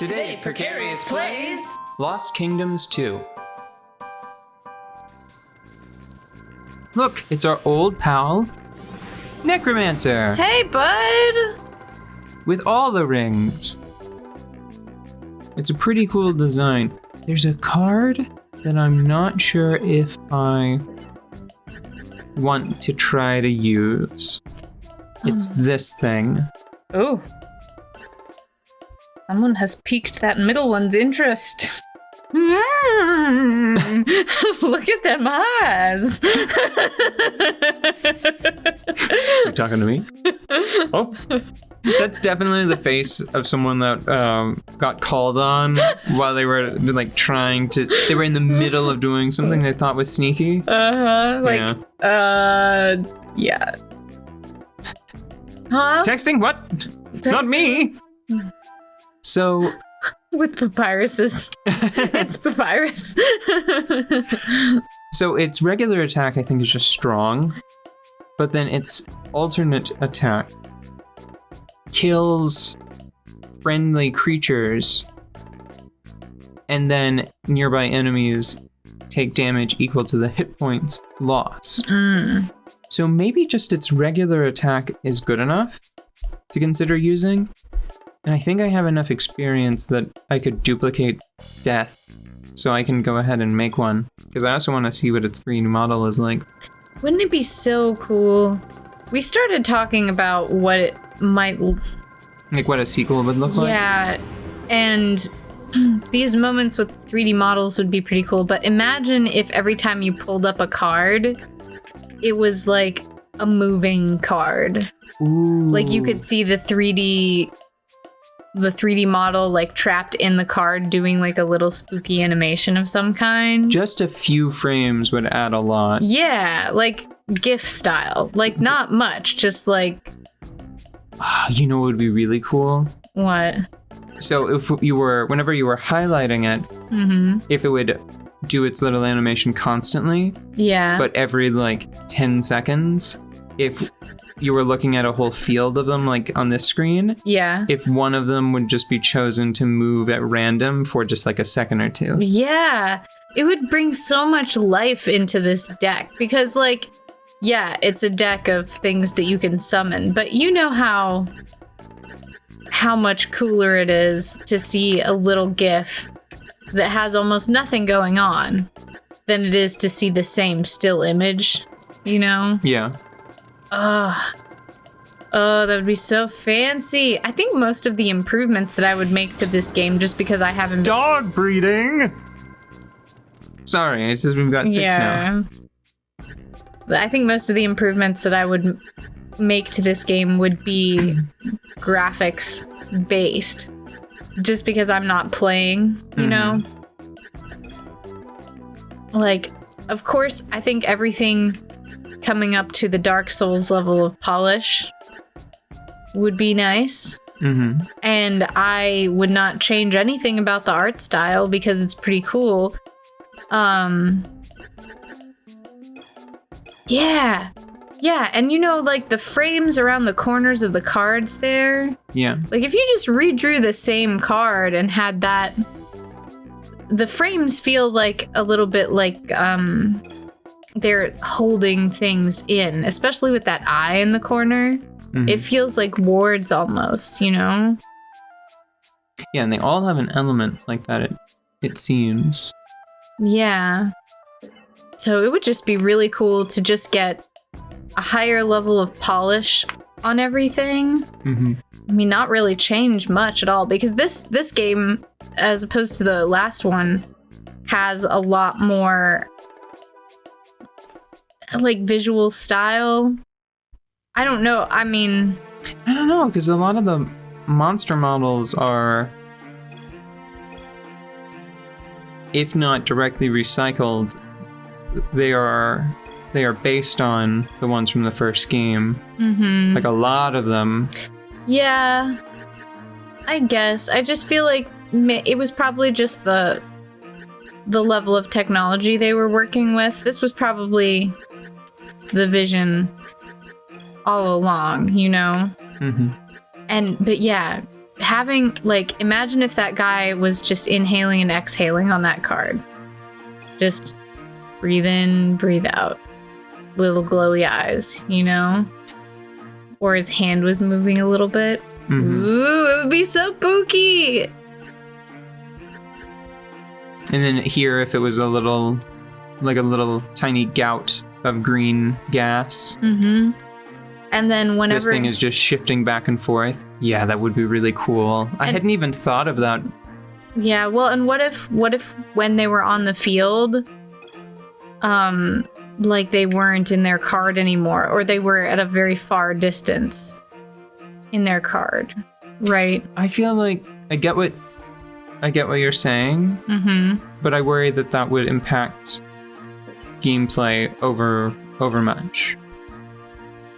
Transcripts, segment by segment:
Today, Precarious plays Lost Kingdoms 2. Look, it's our old pal, Necromancer, Hey, bud! with all the rings. It's a pretty cool design. There's a card that I'm not sure if I want to try to use. It's this thing. Ooh. Someone has piqued that middle one's interest. Look at them eyes. You talking to me? Oh, that's definitely the face of someone that got called on while they were like they were in the middle of doing something they thought was sneaky. Yeah. Huh? Texting? What? Not me. So, with papyruses. It's papyrus. so its regular attack I think is just strong, but then its alternate attack kills friendly creatures, and then nearby enemies take damage equal to the hit points lost. So maybe just its regular attack is good enough to consider using. And I think I have enough experience that I could duplicate death, so I can go ahead and make one. Because I also want to see what its 3D model is like. Wouldn't it be so cool? We started talking about what it might... Like what a sequel would look like? Yeah, and these moments with 3D models would be pretty cool, but imagine if every time you pulled up a card, it was like a moving card. Ooh. Like you could see the 3D model like trapped in the card doing like a little spooky animation of some kind. Just a few frames would add a lot. Yeah, like GIF style. Like not much, just like... You know what would be really cool? What? So whenever you were highlighting it, if it would do its little animation constantly, yeah, but every like 10 seconds, if you were looking at a whole field of them like on this screen, yeah, if one of them would just be chosen to move at random for just like a second or two. Yeah, it would bring so much life into this deck because like, yeah, it's a deck of things that you can summon, but you know how much cooler it is to see a little GIF that has almost nothing going on than it is to see the same still image, you know? Yeah. Oh, that would be so fancy. I think most of the improvements that I would make to this game, just because I haven't... Dog breeding! Sorry, it's just we've got 6 now. I think most of the improvements that I would make to this game would be graphics based. Just because I'm not playing, you know? Like, of course, I think everything coming up to the Dark Souls level of polish would be nice. And I would not change anything about the art style because it's pretty cool. Yeah, and you know, like the frames around the corners of the cards there. Yeah. Like if you just redrew the same card and had that, the frames feel like a little bit like they're holding things in, especially with that eye in the corner. It feels like wards almost, you know? Yeah, and they all have an element like that, it seems. Yeah. So it would just be really cool to just get a higher level of polish on everything. I mean, not really change much at all, because this game, as opposed to the last one, has a lot more like visual style. I don't know. I mean, I don't know, because a lot of the monster models are, if not directly recycled, they are based on the ones from the first game. Like a lot of them. Yeah, I guess. I just feel like it was probably just the level of technology they were working with. This was probably the vision all along, you know? Mm-hmm. But yeah, having, like, imagine if that guy was just inhaling and exhaling on that card. Just breathe in, breathe out. Little glowy eyes, you know? Or his hand was moving a little bit. Mm-hmm. Ooh, it would be so spooky! And then here, if it was a little tiny gout of green gas. Mm-hmm. And then whenever... This thing is just shifting back and forth. Yeah, that would be really cool. I hadn't even thought of that. Yeah, well, and what if when they were on the field, like they weren't in their card anymore, or they were at a very far distance in their card, right? I feel like I get what you're saying, but I worry that would impact gameplay over much.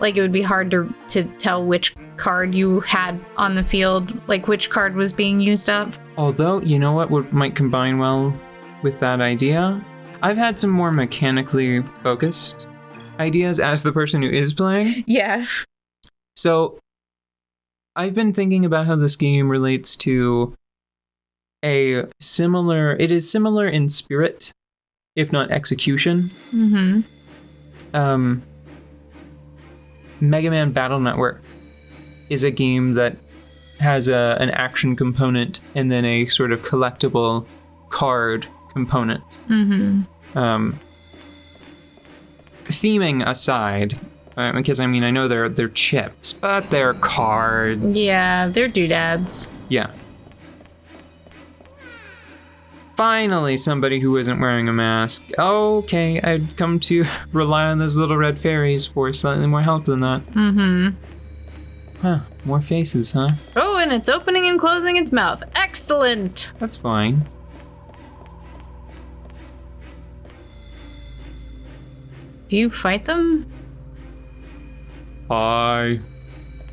Like, it would be hard to tell which card you had on the field, like which card was being used up. Although, you know what might combine well with that idea? I've had some more mechanically focused ideas as the person who is playing. Yeah. So, I've been thinking about how this game relates to it is similar in spirit, if not execution. Mega Man Battle Network is a game that has an action component and then a sort of collectible card component. Theming aside, because I mean, I know they're chips, but they're cards. Yeah, they're doodads. Yeah. Finally, somebody who isn't wearing a mask. Okay, I'd come to rely on those little red fairies for slightly more help than that. Huh, more faces, huh? Oh, and it's opening and closing its mouth. Excellent! That's fine. Do you fight them? Hi.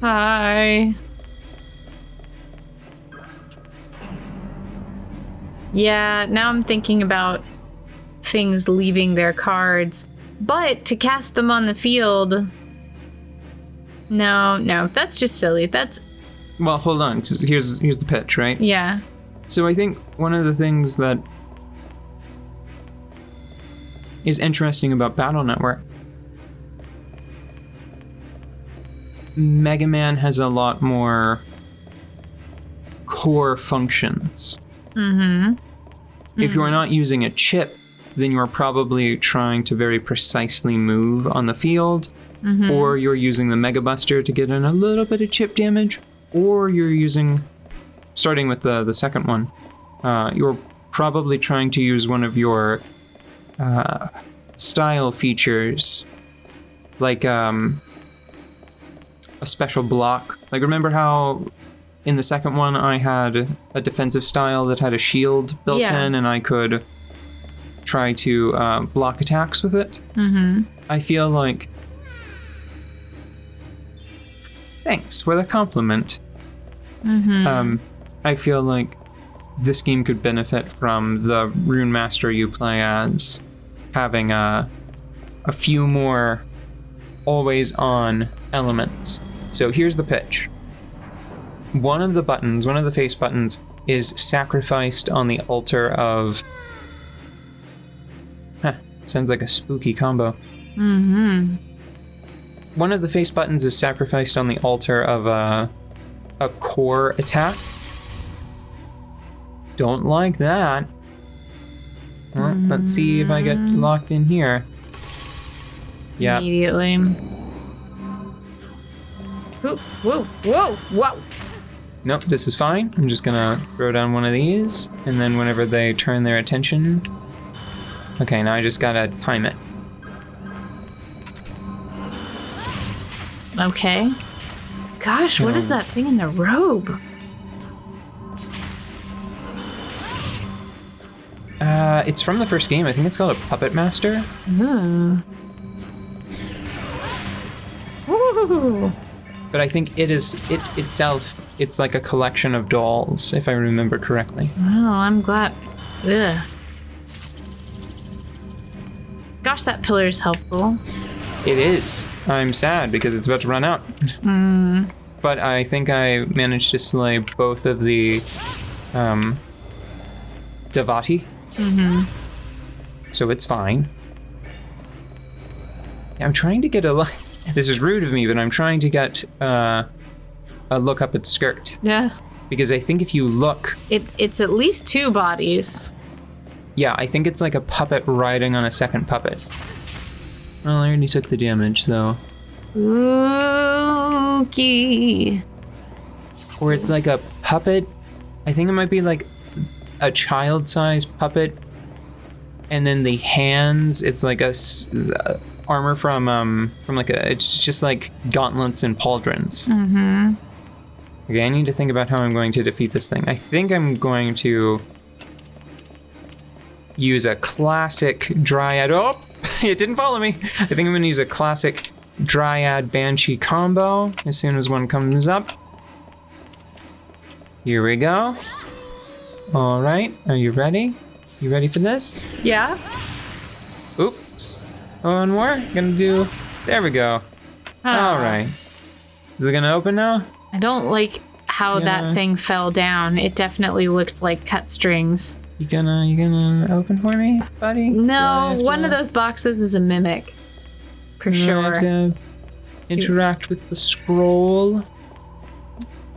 Hi. Yeah, now I'm thinking about things leaving their cards. But to cast them on the field... No, that's just silly. Well, hold on. Here's the pitch, right? Yeah. So I think one of the things that is interesting about Battle Network, Mega Man has a lot more core functions. If you are not using a chip, then you are probably trying to very precisely move on the field, or you're using the Mega Buster to get in a little bit of chip damage, or you're using, starting with the second one, you're probably trying to use one of your style features, like a special block. Like, remember how in the second one I had a defensive style that had a shield built in, and I could try to block attacks with it? I feel like... Thanks for the compliment. I feel like this game could benefit from the Rune Master you play as having a few more always-on elements. So here's the pitch. One of the face buttons, is sacrificed on the altar of... sounds like a spooky combo. One of the face buttons is sacrificed on the altar of a core attack. Don't like that. Well, let's see if I get locked in here. Yeah. Immediately. Whoa. Nope, this is fine. I'm just gonna throw down one of these, and then whenever they turn their attention... Okay, now I just gotta time it. Okay. Gosh, what is that thing in the robe? It's from the first game. I think it's called a Puppet Master. Ooh. But I think it itself, it's like a collection of dolls, if I remember correctly. Well, I'm glad. Ugh. Gosh, that pillar's helpful. It is. I'm sad because it's about to run out. But I think I managed to slay both of the Devati. Mm-hmm. So it's fine. I'm trying to get this is rude of me, but I'm trying to get a look up its skirt. Yeah. Because I think if you look... It's at least 2 bodies. Yeah, I think it's like a puppet riding on a second puppet. Well, I already took the damage, though. Spooky. Or it's like a puppet. I think it might be like a child-sized puppet. And then the hands, it's like armor from like it's just like gauntlets and pauldrons. Mm-hmm. Okay, I need to think about how I'm going to defeat this thing. I think I'm going to use a classic Dryad. Oh, it didn't follow me. I think I'm going to use a classic Dryad Banshee combo as soon as one comes up. Here we go. All right, are you ready? You ready for this? Yeah. Oops. One more. Gonna do. There we go. All right. Is it gonna open now? I don't like how that thing fell down. It definitely looked like cut strings. You gonna open for me, buddy? No, one of those boxes is a mimic. For sure. I have to interact with the scroll.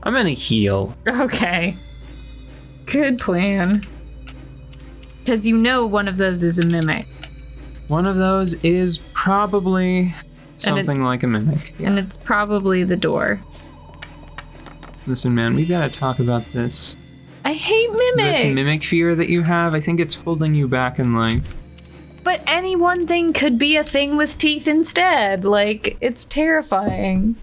I'm gonna heal. Okay. Good plan. Because you know one of those is a mimic. One of those is probably something like a mimic. Yeah. And it's probably the door. Listen, man, we gotta talk about this. I hate mimics! This mimic fear that you have, I think it's holding you back in life. But any one thing could be a thing with teeth instead. Like, it's terrifying.